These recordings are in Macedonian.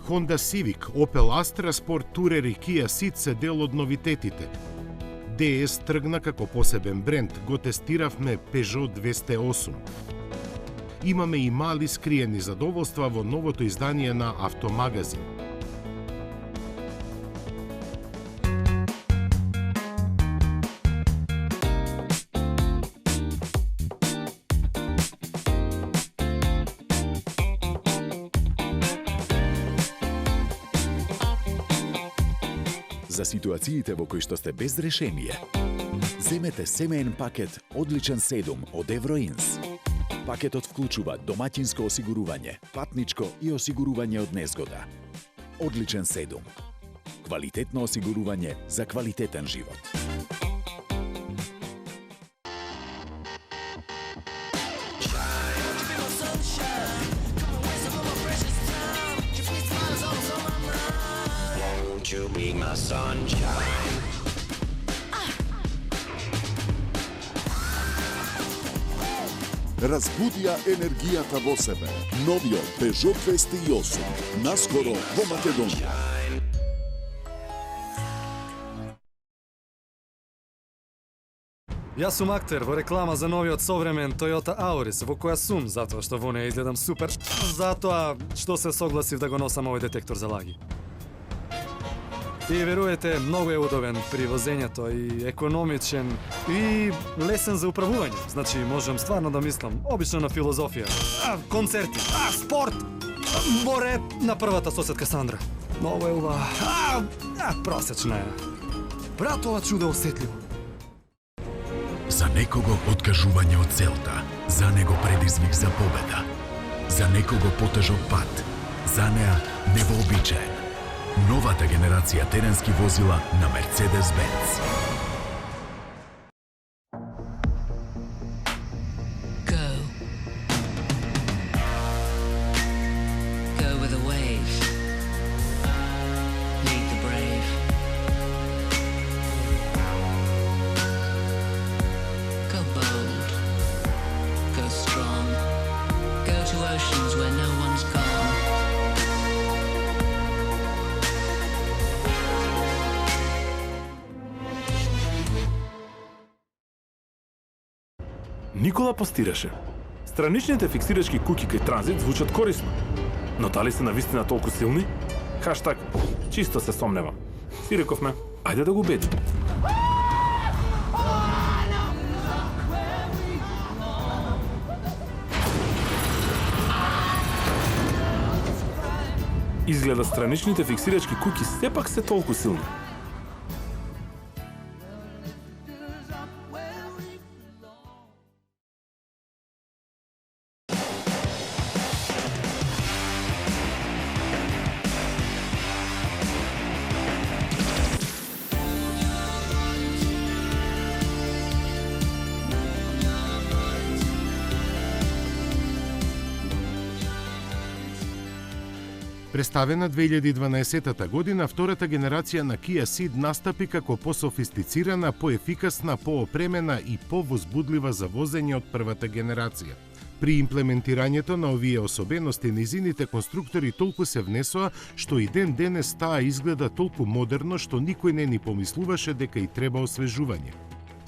Honda Civic, Opel Astra Sport Tourer и Kia Ceed се дел од новитетите. DS тргна како посебен бренд, го тестиравме Peugeot 208. Имаме и мали скриени задоволства во новото издание на Автомагазин. За ситуациите во кои што сте без решение, земете семеен пакет Одличен 7 од Евроинс. Пакетот вклучува домаќинско осигурување, патничко и осигурување од незгода. Одличен 7. Квалитетно осигурување за квалитетен живот. You be my sunshine. Разбуди ја енергијата во себе. Новиот Peugeot 208. Наскоро во Македонија. Јас сум актер во реклама за новиот современ Toyota Auris, во која сум затоа што во неја изгледам супер, затоа што се согласив да го носам овој детектор за лаги. И веруете, многу е удобен при возењето и економичен и лесен за управување. Значи, можам стварно да мислам, обично на филозофија, концерти, спорт, море на првата соседка Сандра. Многу е убава, просечна е. Брат, ова чудо осетливо. За некого откажување од целта, за него предизвик за победа. За некого потежок пат, за неа невообичаен. Новата генерација теренски возила на Mercedes-Benz. Go. Go with the wave. Lead the brave. Go bold. Go strong. Go to oceans where no one's gone. Никола постираше. Страничните фиксирачки куќи кај транзит звучат корисно. Но дали се навистина толку силни? Хаштаг, чисто се сомневам. Си рековме, ајде да го убедим. Изгледа страничните фиксирачки куќи сепак се толку силни. Представена 2012 година, втората генерација на Kia Ceed настапи како пософистицирана, поефикасна, поопремена и повозбудлива за возење од првата генерација. При имплементирањето на овие особености, низините конструктори толку се внесоа, што и ден денес таа изгледа толку модерно, што никој не ни помислуваше дека и треба освежување.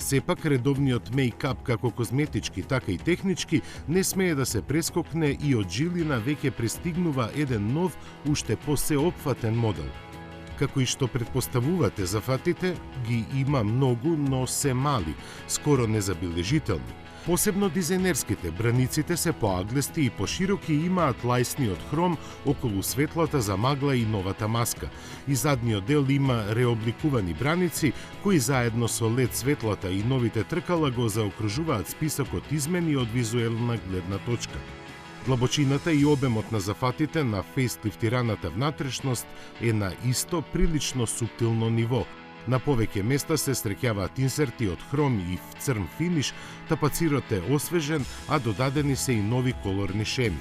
Сепак, редовниот мејкап како козметички, така и технички, не смее да се прескокне и од жилина веќе пристигнува еден нов, уште посеопфатен модел. Како и што предпоставувате, зафатите ги има многу, но се мали, скоро незабележителни. Посебно дизајнерските, браниците се поаглести и пошироки и имаат лајсни од хром околу светлата за магла и новата маска. И задниот дел има реобликувани браници, кои заедно со LED светлата и новите тркала го заокружуваат списокот измени од визуелна гледна точка. Длабочината и обемот на зафатите на фейслифтираната внатрешност е на исто прилично суптилно ниво. На повеќе места се среќаваат инсерти од хром и в црн финиш, тапацирот е освежен, а додадени се и нови колорни шеми.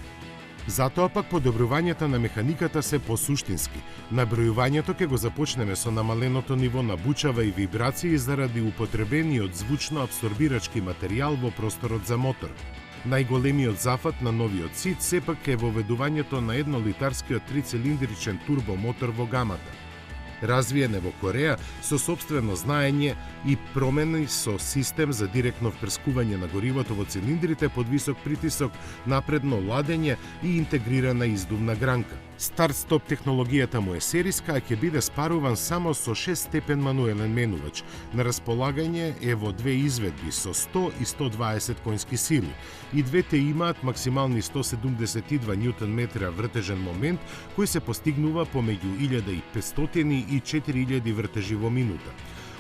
Затоа пак подобрувањата на механиката се посуштински. Набројувањето ќе го започнеме со намаленото ниво на бучава и вибрации заради употребениот звучно абсорбирачки материјал во просторот за мотор. Најголемиот зафат на новиот СИД сепак е воведувањето на еднолитарскиот трицилиндричен турбомотор во гамата. Развиен е во Кореја со сопствено знаење и промени со систем за директно впрскување на горивото во цилиндрите под висок притисок, напредно ладење и интегрирана издувна гранка. Старт-стоп технологијата му е сериска, а ќе биде спаруван само со 6-степен мануелен менувач. На располагање е во две изведби со 100 и 120 конски сили. И двете имаат максимални 172 Нм вртежен момент, кој се постигнува помеѓу 1500 и 4000 вртежи во минута.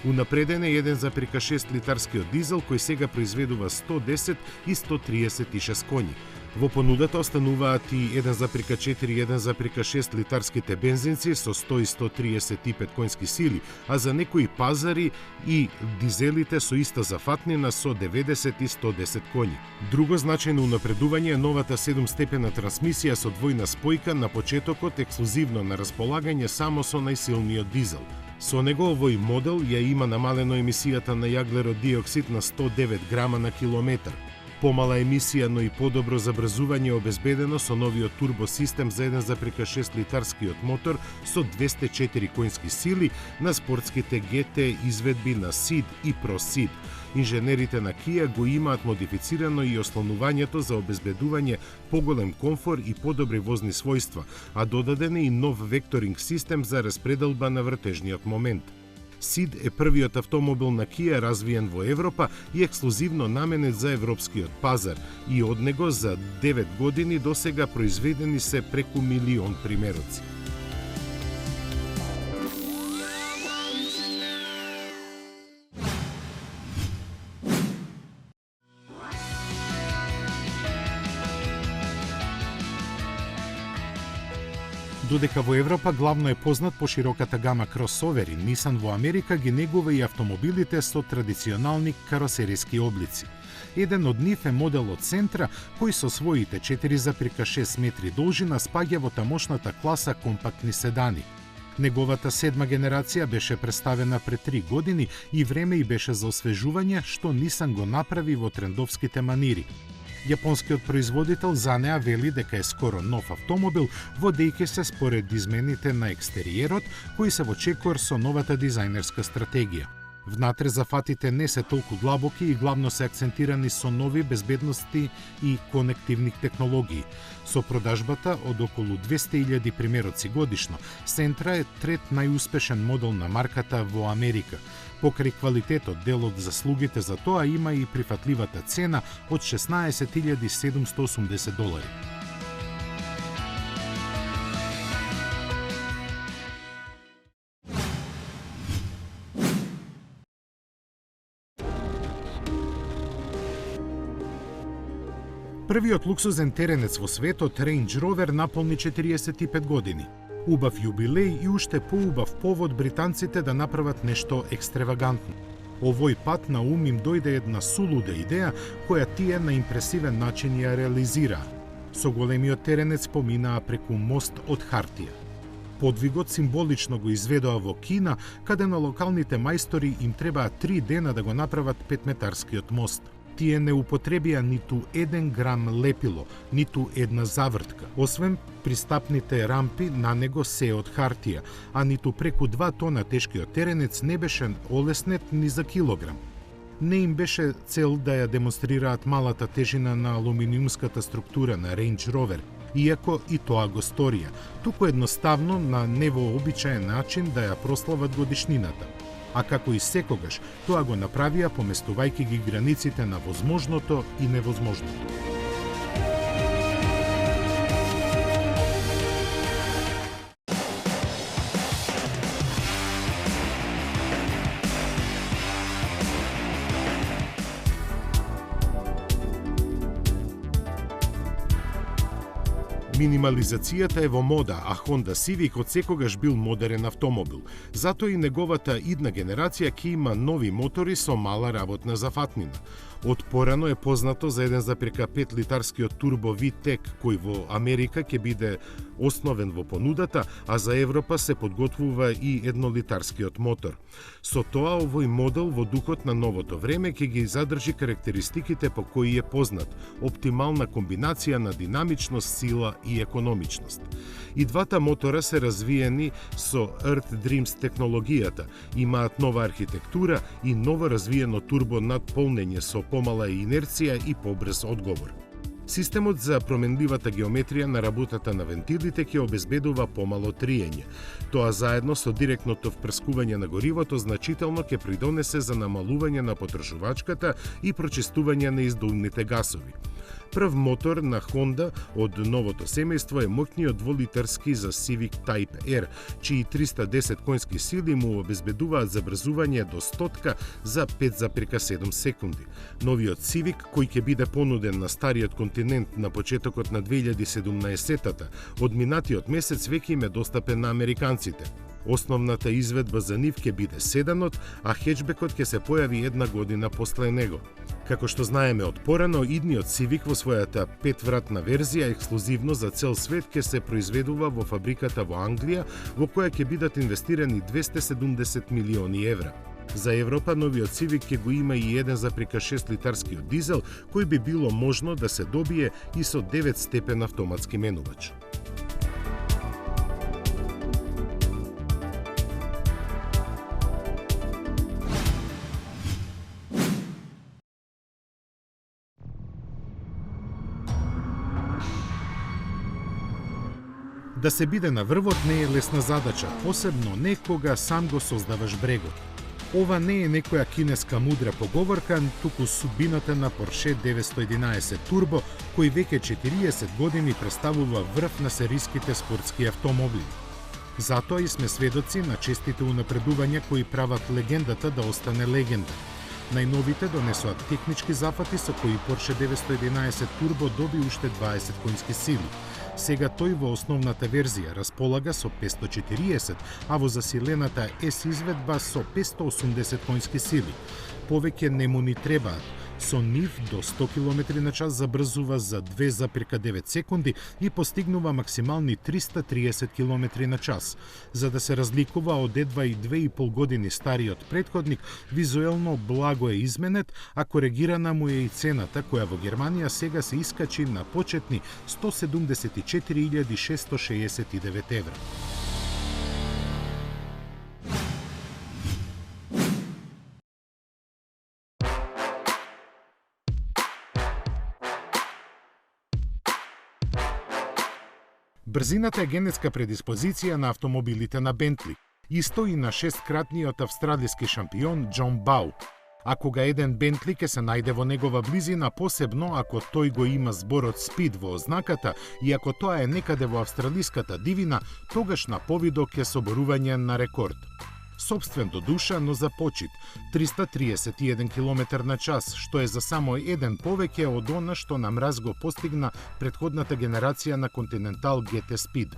Унапреден е 1,6 литарскиот дизел кој сега произведува 110 и 136 коњи. Во понудата остануваат и 1,4 и 1,6 литарските бензинци со 100 и 135 конски сили, а за некои пазари и дизелите со иста зафатнина со 90 и 110 коњи. Друго значајно унапредување е новата 7-степена трансмисија со двојна спојка на почетокот ексклузивно на располагање само со најсилниот дизел. Со него овој модел ја има намалено емисијата на јаглерод диоксид на 109 грама на километар. Помала емисија, но и подобро забрзување обезбедено со новиот турбосистем за 1,6 литарскиот мотор со 204 конски сили на спортските GT изведби на SID и Pro SID. Инженерите на Kia го имаат модифицирано и ослонувањето за обезбедување поголем комфор и подобри возни својства, а додаден е и нов векторинг систем за распределба на вртежниот момент. SID е првиот автомобил на Kia развиен во Европа и ексклузивно наменет за европскиот пазар и од него за 9 години досега произведени се преку 1 милион примероци. Додека во Европа главно е познат по широката гама кросовери, Nissan во Америка ги негува и автомобилите со традиционални каросериски облици. Еден од нив е моделот Sentra, кој со своите 4,6 метри должина спаѓа во тамошната класа компактни седани. Неговата 7 генерација беше представена пред 3 години и време и беше за освежување, што Nissan го направи во трендовските манири. Јапонскиот производител за неа вели дека е скоро нов автомобил, водејќи се според измените на екстериерот, кои се во чекор со новата дизајнерска стратегија. Внатре зафатите не се толку длабоки и главно се акцентирани со нови безбедности и конективни технологии. Со продажбата од околу 200.000 примероци годишно, Sentra е трет најуспешен модел на марката во Америка. Покрај квалитетот, дел од заслугите за тоа има и прифатливата цена од $16,780. Првиот луксузен теренец во светот, Range Rover, наполни 45 години. Убав јубилеј и уште поубав повод британците да направат нешто екстравагантно. Овој пат на ум им дојде една сулуда идеја, која тие на импресивен начин ја реализираа. Со големиот теренец поминаа преку мост од хартија. Подвигот символично го изведоа во Кина, каде на локалните мајстори им требаа 3 дена да го направат 5-метарскиот мост. Тие не употребија ниту 1 грам лепило, ниту една завртка, освен пристапните рампи на него се од хартија, а ниту преку 2 тона тешкиот теренец не беше олеснет ни за килограм. Не им беше цел да ја демонстрираат малата тежина на алуминиумската структура на Range Rover, иако и тоа го сторија, туку едноставно на невообичаен начин да ја прослават годишнината. А како и секогаш, тоа го направија поместувајќи ги границите на возможното и невозможното. Минимализацијата е во мода, а Honda Civic отсекогаш бил модерен автомобил. Затоа и неговата идна генерација ќе има нови мотори со мала работна зафатнина. Од порано е познато за 1,5 литарскиот турбо VTEC, кој во Америка ќе биде основен во понудата, а за Европа се подготвува и 1-литарскиот мотор. Со тоа, овој модел во духот на новото време ќе ги задржи карактеристиките по кои е познат, оптимална комбинација на динамичност, сила и економичност. И двата мотора се развиени со Earth Dreams технологијата, имаат нова архитектура и ново развиено турбо надполнење со помала инерција и побрз одговор. Системот за променливата геометрија на работата на вентилите ќе обезбедува помало триење. Тоа заедно со директното впрскување на горивото значително ќе придонесе за намалување на потрошувачката и прочистување на издувните гасови. Прв мотор на Honda од новото семејство е моќниот 2-литарски за Civic Type R, чии 310 конски сили му обезбедуваат забрзување до 100 за 5,7 секунди. Новиот Civic, кој ќе биде понуден на стариот континент на почетокот на 2017-та, од минатиот месец веќе им е достапен на американците. Основната изведба за нив ќе биде седанот, а хеджбекот ќе се појави една година после него. Како што знаеме од порано, идниот Civic во својата 5-вратна верзија ексклузивно за цел свет ќе се произведува во фабриката во Англија, во која ќе бидат инвестирани 270 милиони евра. За Европа новиот Civic ќе го има и 1,6 литарскиот дизел, кој би било можно да се добие и со 9-степен автоматски менувач. Да се биде на врвот не е лесна задача, посебно не кога сам го создаваш брегот. Ова не е некоја кинеска мудра поговорка, туку судбината на Porsche 911 Turbo, кој веќе 40 години представува врв на сериските спортски автомобили. Затоа и сме сведоци на честите унапредувања кои прават легендата да остане легенда. Најновите донесоа технички зафати со кои Porsche 911 Turbo доби уште 20 конски сили. Сега тој во основната верзија располага со 540, а во засилената S изведба со 580 конски сили. Повеќе не му ни требаат. Со нив до 100 км на час забрзува за 2,9 секунди и постигнува максимални 330 км на час. За да се разликува од едва и 2,5 години стариот претходник, визуелно благо е изменет, а коригирана му е и цената, која во Германија сега се искачи на почетни 174.669 евра. Брзината е генетска предиспозиција на автомобилите на Бентли. Исто и на 6-кратниот австралиски шампион Џон Бау. А кога еден Бентли ќе се најде во негова близина, посебно ако тој го има зборот Speed во ознаката и ако тоа е некаде во австралиската дивина, тогаш на повидо ќе соборување на рекорд. Собствен до душа, но за почит, 331 км на час, што е за само еден повеќе од она што на мраз го постигна претходната генерација на Continental GT Speed.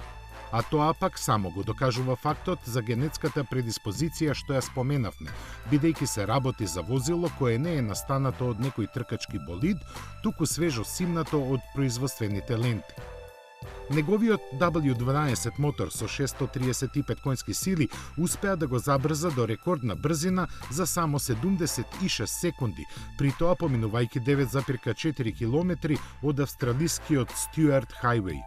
А тоа пак само го докажува фактот за генетската предиспозиција што ја споменавме, бидејќи се работи за возило кое не е настанато од некој тркачки болид, туку свежо симнато од производствените ленти. Неговиот W12 мотор со 635 конски сили успеа да го забрза до рекордна брзина за само 76 секунди, при тоа поминувајќи 9,4 км од австралискиот Stuart Highway.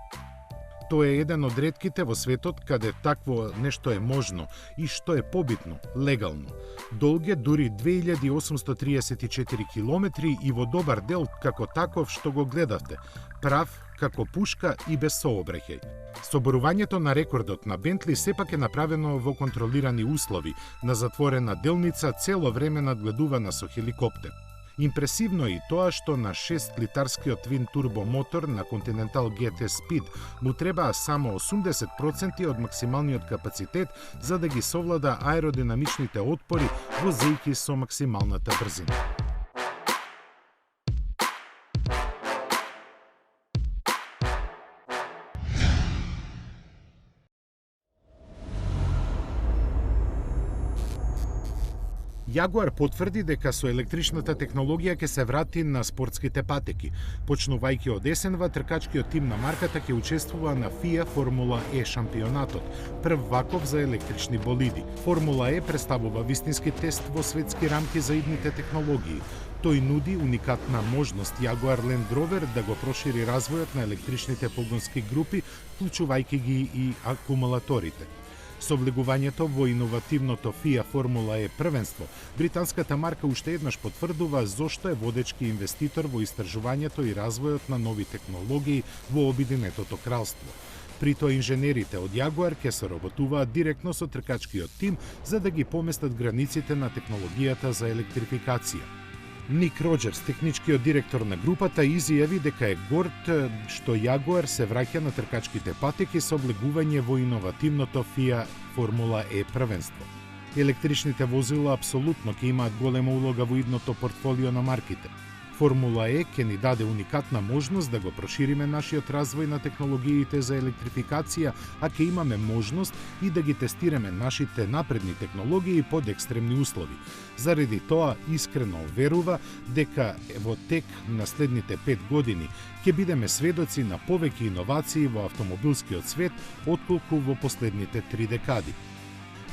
Тоа е еден од ретките во светот каде такво нешто е можно и што е побитно, легално. Долг е дури 2834 км и во добар дел како таков што го гледавте, прав како пушка и без сообраќај. Соборувањето на рекордот на Бентли сепак е направено во контролирани услови, на затворена делница цело време надгледувана со хеликоптер. Импресивно е и тоа што на 6-литарскиот твин турбо мотор на Continental GT Speed му требаа само 80% од максималниот капацитет за да ги совлада аеродинамичните отпори возејќи со максималната брзина. Jaguar потврди дека со електричната технологија ќе се врати на спортските патеки. Почнувајќи од есенва, тркачкиот тим на марката ќе учествува на FIA Формула Е шампионатот, прв ваков за електрични болиди. Формула Е представува вистински тест во светски рамки за идните технологии. Тој нуди уникатна можност Jaguar Land Rover да го прошири развојот на електричните погонски групи, вклучувајќи ги и акумулаторите. Со влегувањето во иновативното FIA Формула Е првенство, британската марка уште еднаш потврдува зошто е водечки инвеститор во истражувањето и развојот на нови технологии во Обединетото кралство. При тоа инженерите од Jaguar ќе соработуваат директно со тркачкиот тим за да ги поместат границите на технологијата за електрификација. Ник Роџерс, техничкиот директор на групата, изјави дека е горд што Jaguar се враќа на тркачките патеки со влегување во иновативното FIA Формула Е првенство. Електричните возила апсолутно ќе имаат голема улога во идното портфолио на марките. Формула Е ќе ни даде уникатна можност да го прошириме нашиот развој на технологиите за електрификација, а ќе имаме можност и да ги тестираме нашите напредни технологии под екстремни услови. Заради тоа искрено верува дека во тек на следните 5 години ќе бидеме сведоци на повеќе иновации во автомобилскиот свет отколку во последните 3 декади.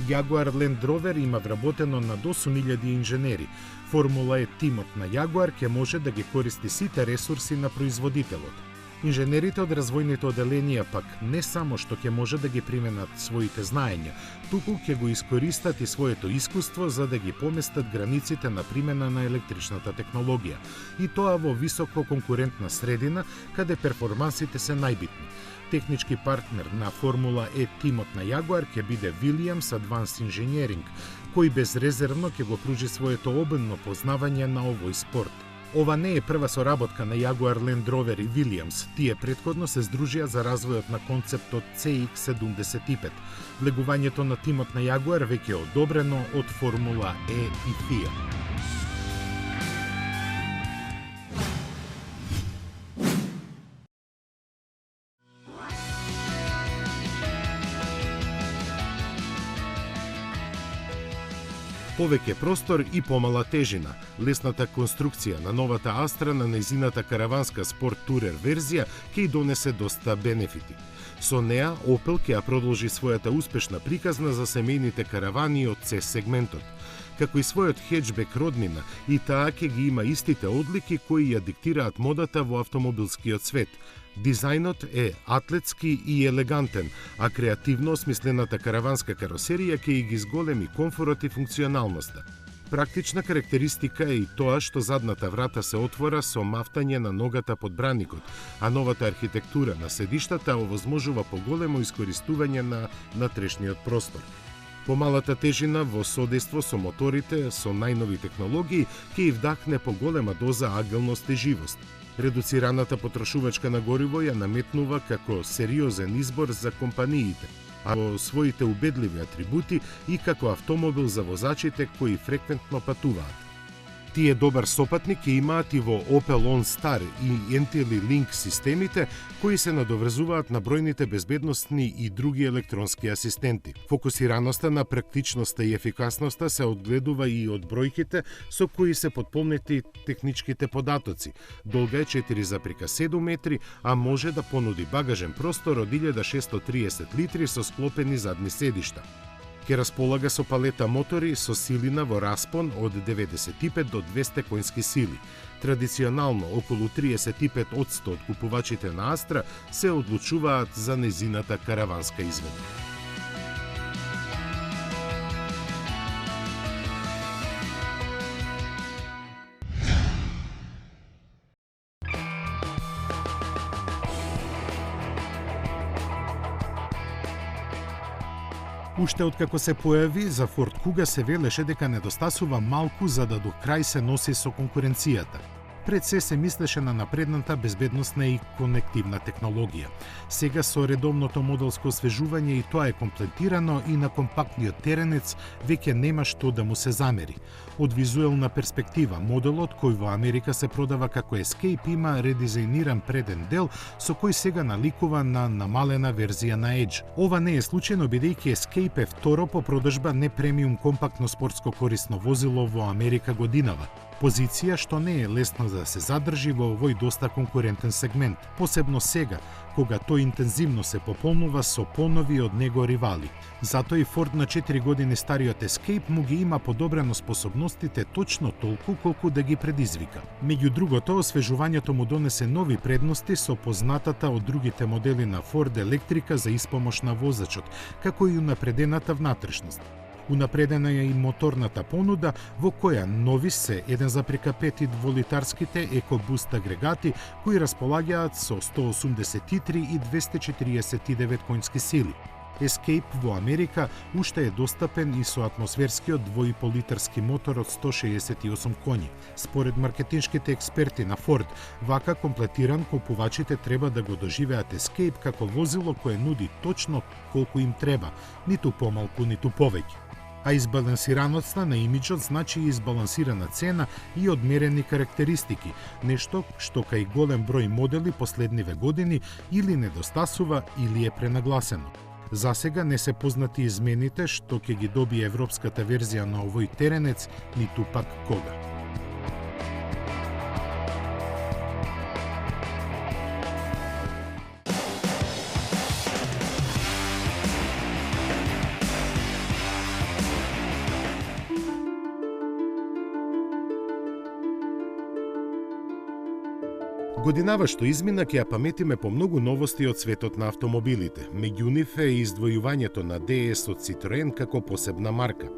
Jaguar Land Rover има вработено над 8000 инженери. Формула Е тимот на Jaguar ќе може да ги користи сите ресурси на производителот. Инженерите од развојните оделенија пак не само што ќе може да ги применат своите знаења, туку ќе го искористат и своето искуство за да ги поместат границите на примена на електричната технологија. И тоа во високо конкурентна средина, каде перформансите се најбитни. Технички партнер на Формула Е тимот на Jaguar ќе биде Williams Advanced Engineering, кој безрезервно ќе го пружи своето обилно познавање на овој спорт. Ова не е прва соработка на Jaguar Land Rover и Williams. Тие претходно се здружија за развојот на концептот CX-75. Влегувањето на тимот на Jaguar веќе е одобрено од Формула Е и FIA. Повеќе простор и помала тежина. Лесната конструкција на новата Астра на нејзината караванска спорт турер верзија ќе ја донесе доста бенефити. Со неа Opel ќе ја продолжи својата успешна приказна за семејните каравани од C сегментот. Како и својот хеджбек роднина, и таа ќе ги има истите одлики кои ја диктираат модата во автомобилскиот свет. Дизајнот е атлетски и елегантен, а креативно осмислената караванска каросерија ќе ги зголеми комфорот и функционалноста. Практична карактеристика е и тоа што задната врата се отвора со мафтање на ногата под браникот, а новата архитектура на седиштата овозможува поголемо искористување на натрешниот простор. Помалата тежина во содейство со моторите со најнови технологии ќе и вдахне поголема доза агилност и живост. Редуцираната потрошувачка на гориво ја наметнува како сериозен избор за компаниите, а во своите убедливи атрибути и како автомобил за возачите кои фреквентно патуваат. Тие добар сопатник ќе имаат и во Opel OnStar и Intelli-Link системите, кои се надоврзуваат на бројните безбедносни и други електронски асистенти. Фокусираноста на практичноста и ефикасноста се одгледува и од бројките со кои се потполнети техничките податоци. Долга е 4,7 метри, а може да понуди багажен простор од 1630 литри со склопени задни седишта. Ќе располага со палета мотори со силина во распон од 95 до 200 конски сили. Традиционално, околу 35% од купувачите на Астра се одлучуваат за нејзината караванска изведба. Уште откако се појави, за Форд Куга се велеше дека недостасува малку за да до крај се носи со конкуренцијата. Пред се мислеше на напредната безбедносна и конективна технологија. Сега со редовното моделско освежување и тоа е комплетирано и на компактниот теренец веќе нема што да му се замери. Од визуелна перспектива, моделот кој во Америка се продава како Escape има редизајниран преден дел со кој сега наликува на намалена верзија на Edge. Ова не е случајно бидејќи Escape е второ по продажба не премиум компактно спортско корисно возило во Америка годинава. Позиција што не е лесно да се задржи во овој доста конкурентен сегмент, посебно сега, кога тој интензивно се пополнува со понови од него ривали. Затоа и Ford на 4 години стариот Escape му ги има подобрено способностите точно толку колку да ги предизвика. Меѓу другото, освежувањето му донесе нови предности со познатата од другите модели на Ford електрика за испомош на возачот, како и унапредената внатрешност. Унапредена е и моторната понуда, во која нови се 1,5 дволитарските EcoBoost агрегати кои располагаат со 183 и 249 конски сили. Escape во Америка уште е достапен и со атмосферскиот 2,5 литарски мотор од 168 коњи. Според маркетиншките експерти на Ford, вака комплетиран купувачите треба да го доживеат Escape како возило кое нуди точно колку им треба, ниту помалку, ниту повеќе. А избалансираноста на имиджот значи и избалансирана цена и одмерени карактеристики, нешто што кај голем број модели последниве години или недостасува или е пренагласено. Засега не се познати измените што ќе ги добие европската верзија на овој теренец, ниту пак кога. Годинава што измина ќе ја паметиме по многу новости од светот на автомобилите. Меѓу нив е издвојувањето на DS од Citroen како посебна марка.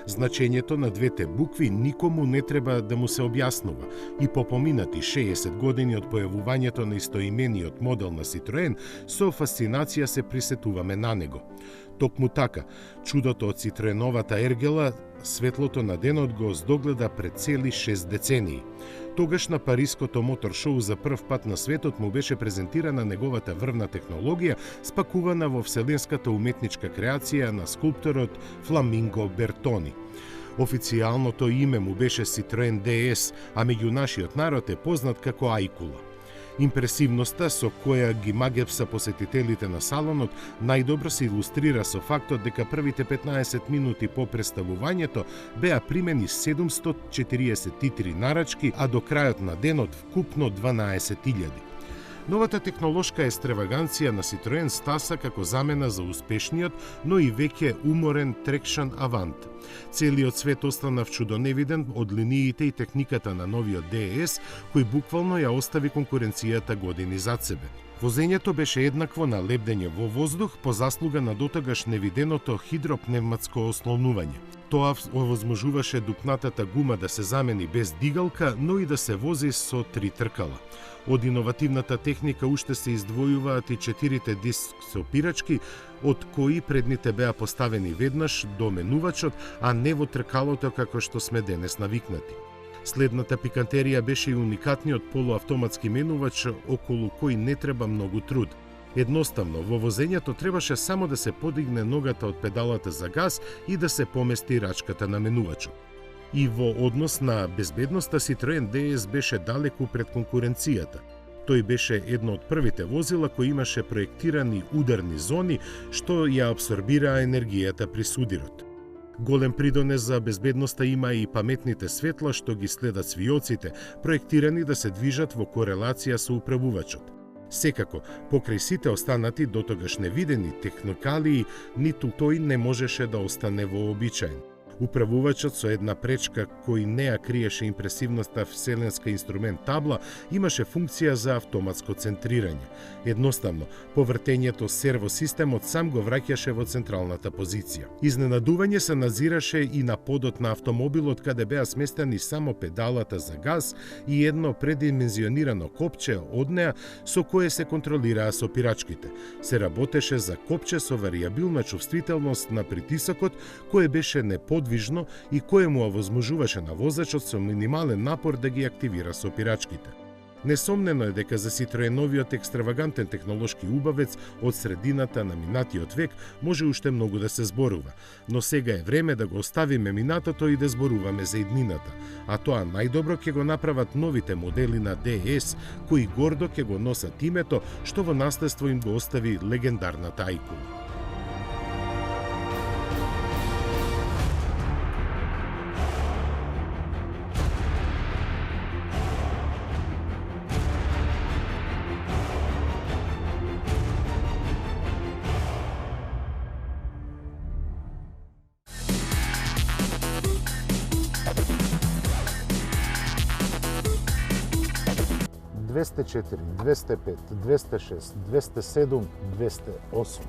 Значењето на двете букви никому не треба да му се објаснува и по поминати 60 години од појавувањето на истоимениот модел на Citroen, со фасцинација се присетуваме на него. Токму така, чудото од Citroeновата ергела, светлото на денот го здогледа пред цели 6 децении. Тогаш на Париското мотор шоу за прв пат на светот му беше презентирана неговата врвна технологија, спакувана во вселенската уметничка креација на скулпторот Фламинго Бертони. Официјалното име му беше Citroen DS, а меѓу нашиот народ е познат како Ајкула. Импресивноста со која ги магепса посетителите на салонот најдобро се илустрира со фактот дека првите 15 минути по представувањето беа примени 743 нарачки, а до крајот на денот вкупно 12.000. Новата технолошка екстраваганција на Citroen стаса како замена за успешниот, но и веќе уморен Traction Avant. Целиот свет остана вчудоневиден од линиите и техниката на новиот DS, кој буквално ја остави конкуренцијата години зад себе. Возењето беше еднакво на лебдење во воздух по заслуга на дотогаш невиденото хидропневматско ослонување. Тоа овозможуваше дупнатата гума да се замени без дигалка, но и да се вози со 3 тркала. Од иновативната техника уште се издвојуваат и 4 диск сопирачки, од кои предните беа поставени веднаш до менувачот, а не во тркалото како што сме денес навикнати. Следната пикантерија беше и уникатниот полуавтоматски менувач, околу кој не треба многу труд. Едноставно, во возењето требаше само да се подигне ногата од педалата за газ и да се помести рачката на менувачот. И во однос на безбедноста, Citroen DS беше далеку пред конкуренцијата. Тој беше едно од првите возила кои имаше проектирани ударни зони што ја абсорбираа енергијата при судирот. Голем придонес за безбедноста има и паметните светла што ги следат свиоците, проектирани да се движат во корелација со управувачот. Секако, покрај сите останати дотогаш невидени техникалии, ниту тој не можеше да остане вообичаен. Управувачот со една пречка кој не ја криеше импресивноста вселенска инструмент табла имаше функција за автоматско центрирање. Едноставно, повртењето сервосистемот сам го враќаше во централната позиција. Изненадување се назираше и на подот на автомобилот каде беа сместени само педалата за газ и едно предимензионирано копче од неа со кое се контролираа сопирачките. Се работеше за копче со варијабилна чувствителност на притисокот, кое беше неподобро подвижно и кое му овозможуваше на возачот со минимален напор да ги активира сопирачките. Несомнено е дека за Ситроеновиот екстравагантен технолошки убавец од средината на минатиот век може уште многу да се зборува, но сега е време да го оставиме минатото и да зборуваме за иднината, а тоа најдобро ќе го направат новите модели на DS, кои гордо ќе го носат името што во наследство им го остави легендарната Ајкула. ...204, 205, 206, 207, 208.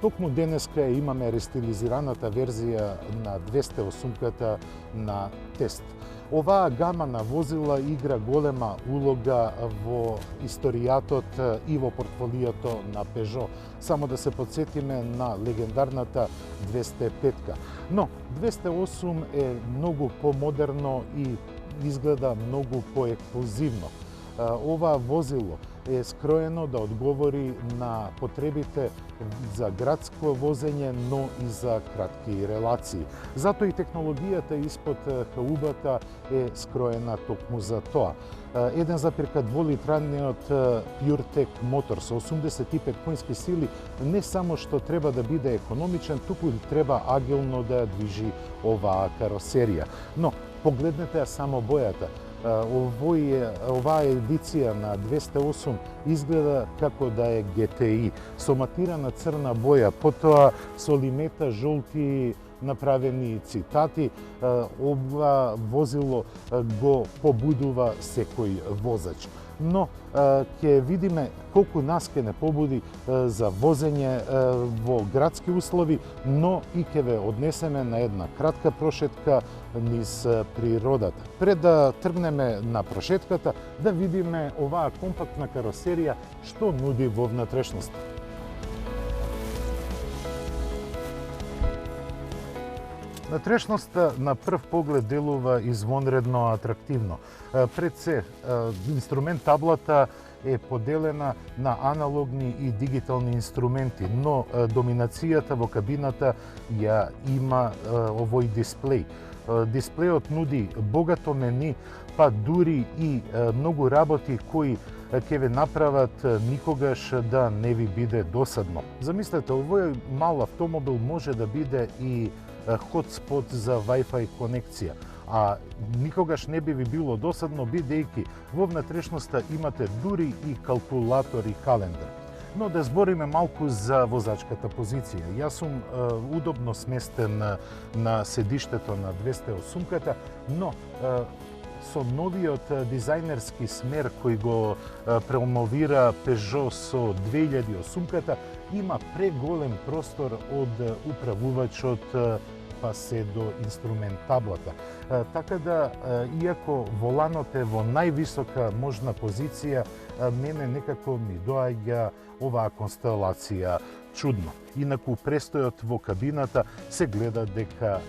Токму денеска имаме рестилизираната верзија на 208-ката на тест. Оваа гама на возила игра голема улога во историјатот и во портфолиото на Peugeot. Само да се подсетиме на легендарната 205-ка. Но 208 е многу помодерно и изгледа многу поексплозивно. Ова возило е скроено да одговори на потребите за градско возење, но и за кратки релации. Затоа и технологијата испод хаубата е скроена токму за тоа. 1,2 литраниот PureTech мотор со 85 конски сили не само што треба да биде економичен, туку и треба агилно да ја движи оваа каросерија. Но погледнете ја само бојата. Оваа едиција на 208 изгледа како да е GTI, со матирана црна боја, потоа со лимета жолти направени цитати. Ова возило го побудува секој возач. Но ќе видиме колку нас ќе не побуди за возење во градски услови, но и ќе ве однесеме на една кратка прошетка низ природата. Пред да тргнеме на прошетката, да видиме оваа компактна каросерија што нуди во внатрешноста. Внатрешноста на прв поглед делува извонредно атрактивно. Пред се, инструмент таблата е поделена на аналогни и дигитални инструменти, но доминацијата во кабината ја има овој дисплеј. Дисплејот нуди богато мени, па дури и многу работи кои ќе ве направат никогаш да не ви биде досадно. Замислете, овој мал автомобил може да биде и хотспот за Wi-Fi конекција, а никогаш не би ви било досадно, бидејќи во внатрешноста имате дури и калкулатор и календар. Но да збориме малку за возачката позиција. Јас сум удобно сместен на седиштето на 208-ката, но со новиот дизајнерски смер кој го промовира Peugeot со 2008-ката, има преголем простор од управувачот па се до инструмент таблата. Така да, иако воланот е во највисока можна позиција, мене некако ми доаѓа оваа констелација чудно. Инаку престојот во кабината се гледа дека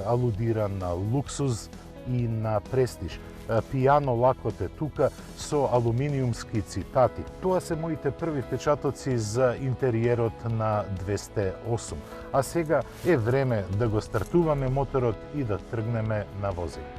алудира на луксуз и на престиж. Пијано лакот е тука со алуминиумски цитати. Тоа се моите први впечатоци за интериерот на 208. А сега е време да го стартуваме моторот и да тргнеме на возење.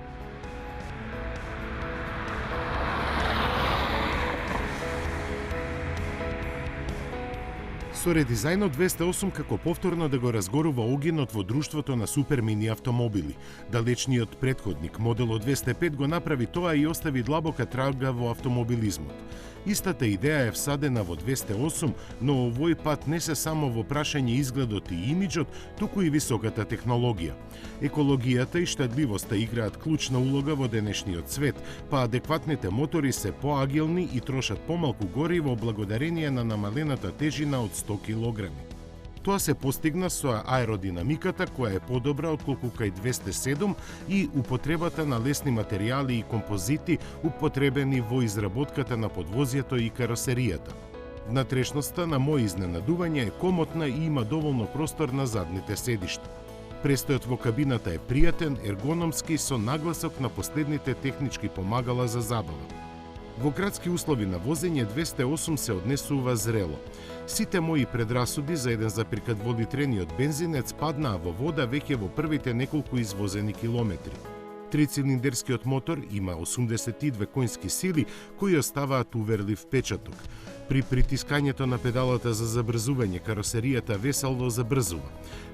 Со редизајнот 208 како повторно да го разгорува огинот во друштвото на супермини автомобили. Далечниот претходник, моделот 205, го направи тоа и остави длабока трага во автомобилизмот. Истата идеја е всадена во 208, но овој пат не се само во прашање изгледот и имиджот, туку и високата технологија. Екологијата и штедливоста играат клучна улога во денешниот свет, па адекватните мотори се поагилни и трошат помалку гориво благодарение на намалената тежина од 100 кг. Тоа се постигна со аеродинамиката која е подобра отколку кај 207 и употребата на лесни материјали и композити употребени во изработката на подвозјето и каросеријата. Внатрешноста на мој изненадување е комотна и има доволно простор на задните седишта. Престојот во кабината е пријатен, ергономски, со нагласок на последните технички помагала за забава. Во градски услови на возење 208 се однесува зрело. Сите мои предрасуди за 1,2 литрениот бензинец паднаа во вода веќе во првите неколку извозени километри. Трицилиндерскиот мотор има 82 коњски сили кои оставаат уверлив печаток. При притискањето на педалата за забрзување, каросеријата весело забрзува.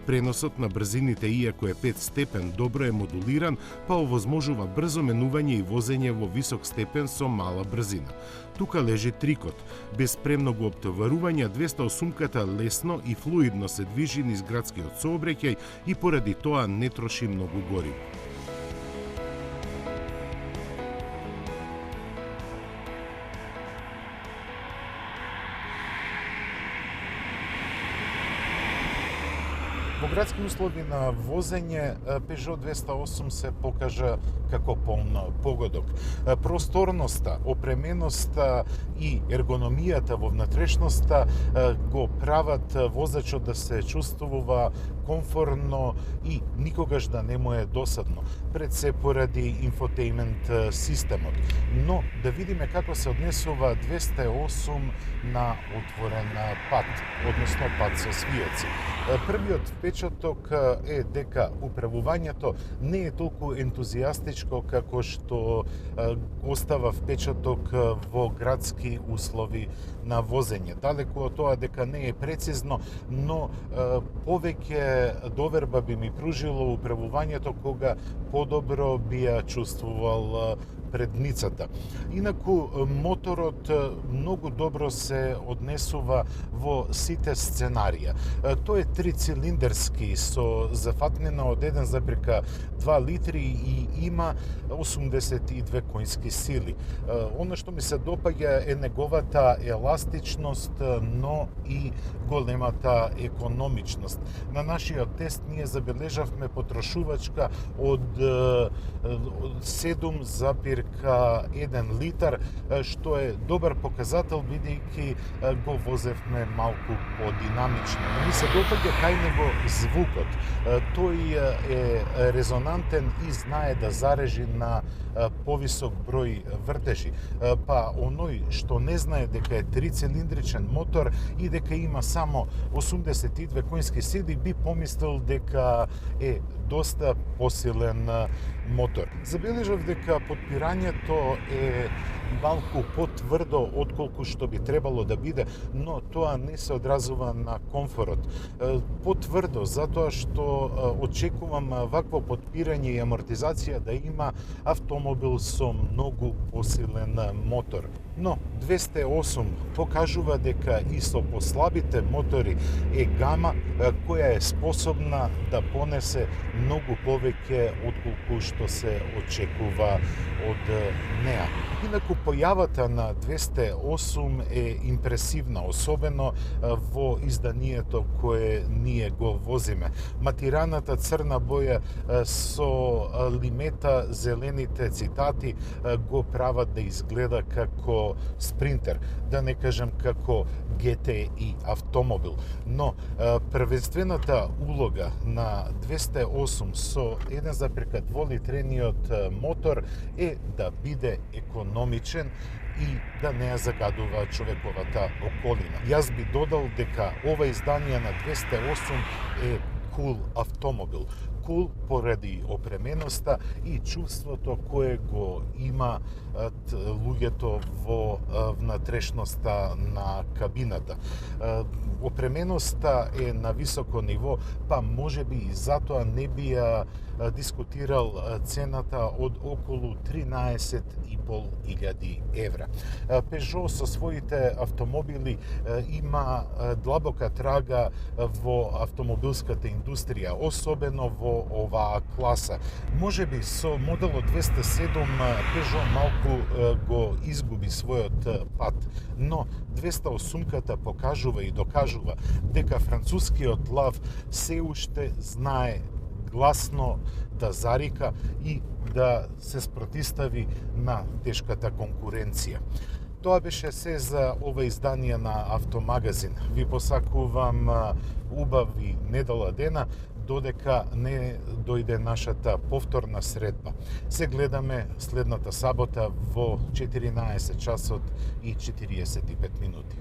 Преносот на брзините, иако е 5 степен, добро е модулиран, па овозможува брзо менување и возење во висок степен со мала брзина. Тука лежи трикот. Без премногу оптоварувања, 208-ката лесно и флуидно се движи низ градскиот сообраќај и поради тоа не троши многу гориво. Во градски услови на возење Peugeot 208 се покажа како полн погодок. Просторноста, опременоста и ергономијата во внатрешноста го прават возачот да се чувствува комфортно и никогаш да не му е досадно, пред се поради инфотеймент системот. Но да видиме како се однесува 208 на отворен пат, односно пат со свијаци. Првиот впечаток е дека управувањето не е толку ентузијастичко како што остава впечаток во градски услови на возење. Далеку од тоа дека не е прецизно, но повеќе доверба би ми пружило управувањето кога подобро би ја чувствувал предницата. Инаку, моторот многу добро се однесува во сите сценарија. Тој е трицилиндерски со зафатнена од 1,2 литри и има 82 коњски сили. Оно што ми се допаѓа е неговата еластичност, но и големата економичност. На нашиот тест ние забележавме потрошувачка од 7,1 литар, што е добар показател бидејќи го возевме малку подинамично. Ми се допаѓа кај него звукот. Тој е резонантен и знае да зарежи на повисок број вртежи. Па оној што не знае дека е трицилиндричен мотор и дека има само 82 коњски сили би помислил дека е доста посилен мотор. Забележав дека подпирањето е малку потврдо отколку што би требало да биде, но тоа не се одразува на комфорот. Потврдо затоа што очекувам вакво подпирање и амортизација да има автомобил со многу посилен мотор. Но 208 покажува дека и со послабите мотори е гама која е способна да понесе многу повеќе отколку што се очекува од неа. Инаку појавата на 208 е импресивна, особено во изданието кое ние го возиме. Матираната црна боја со лимета зелените цитати го прават да изгледа како спринтер, да не кажем како GTI автомобил. Но првенствената улога на 208 со 1,2 литрениот мотор е да биде економичен и да не ја загадува човековата околина. Јас би додал дека ова издание на 208 е кул автомобил. Кул поради опременоста и чувството кое го има луѓето во внатрешноста на кабината. Опременоста е на високо ниво, па можеби и затоа не би ја дискутирал цената од околу 13.500 евра. Peugeot со своите автомобили има длабока трага во автомобилската индустрија, особено во оваа класа. Можеби со моделот 207 Peugeot малку го изгуби својот пат, но 208-ката покажува и докажува дека францускиот лав се уште знае гласно да зарика и да се спротистави на тешката конкуренција. Тоа беше се за ова издание на Автомагазин. Ви посакувам убави недела дена, додека не дојде нашата повторна средба. Се гледаме следната сабота во 14 часот и 45 минути.